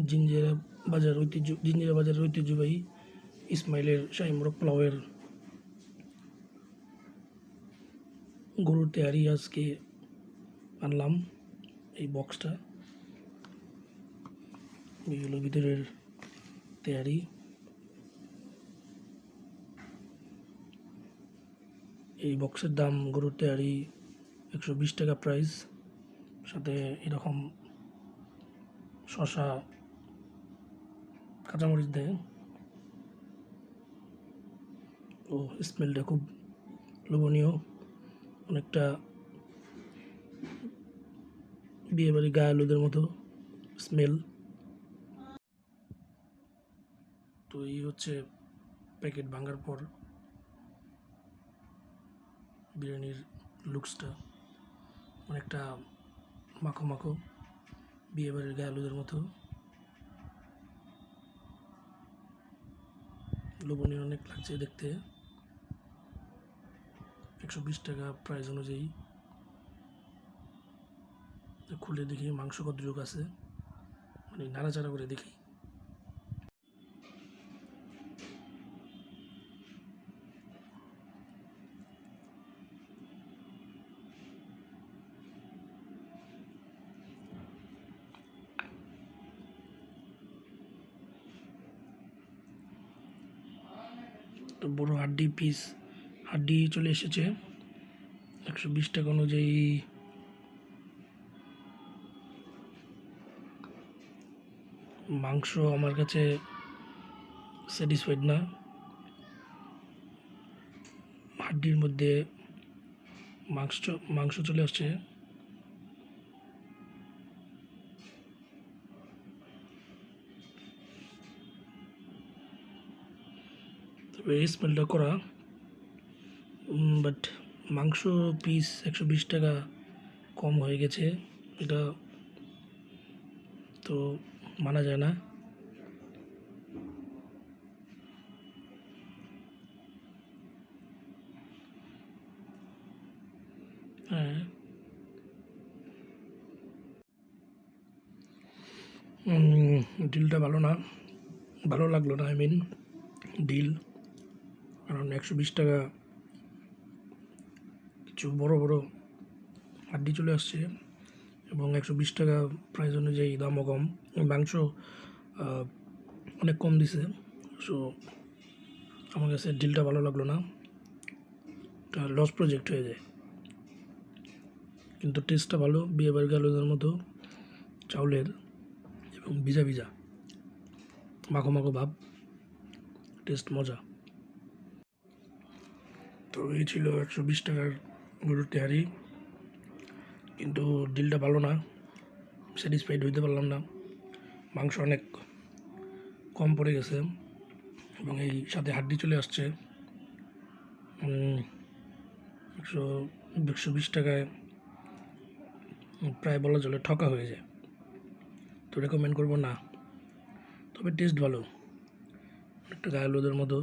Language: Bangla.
জিঞ্জিরা বাজারের ঐতিহ্যবাহী ইসমাইলের শাহী মোরগ পোলাওয়ের গরুর তেহারি আজকে আনলাম। এই বক্সটা, এইগুলো ভিতরের তেহারি। এই বক্সের দাম গরুর তেহারি 120 টাকা প্রাইস, সাথে এরকম শসা কাঁচামরিচ দেয়। ও স্মেলটা খুব লোভনীয়, অনেকটা বিয়েবাড়ি গায়ে হলুদের মতো স্মেল। তো এই হচ্ছে প্যাকেট ভাঙার পর বিরিয়ানির লুকসটা, অনেকটা মাখো মাখো বিয়েবাড়ির গায়ে হলুদের মতো লোভনীয় অনেক লাগছে দেখতে। 120 টাকা প্রাইস অনুযায়ী। খুলে দেখি মাংস কতটুকু আছে, মানে নাড়াচাড়া করে দেখি। তো বড় হাড্ডি চলে এসেছে 120 টাকা অনুযায়ী। মাংস আমার কাছে স্যাটিসফাইড না, হাড্ডির মধ্যে মাংস চলে আসছে। তবে এই স্মেলটা করা, বাট মাংস পিস 120 টাকা কম হয়ে গেছে, এটা তো মানা যায় না। হ্যাঁ, ডিলটা ভালো লাগলো না, ডিল। কারণ 120 টাকা কিছু বড় হাড্ডি চলে আসছে, এবং 120 টাকা প্রাইস অনুযায়ী দামও কম। মাংস অনেক কম দিছে, সো আমার কাছে ডিলটা ভালো লাগলো না, এটা লস প্রজেক্ট হয়ে যায়। কিন্তু টেস্টটা ভালো, বিয়েবাড়ির গালুদের মতো চাউলের, এবং ভিজা মাখো ভাব, টেস্ট মজা। তো এই ছিল 120 টাকার গরুর তেহারি, কিন্তু ডিলটা ভালো না, স্যাটিসফাইড হইতে পারলাম না। মাংস অনেক কম পড়ে গেছে, এবং এই সাথে হাড্ডি চলে আসছে। 120 টাকায় প্রায় বলা চলে ঠকা হয়ে যায়, তো রেকমেন্ড করবো না। তবে টেস্ট ভালো, একটা গায়ে হলুদের মতো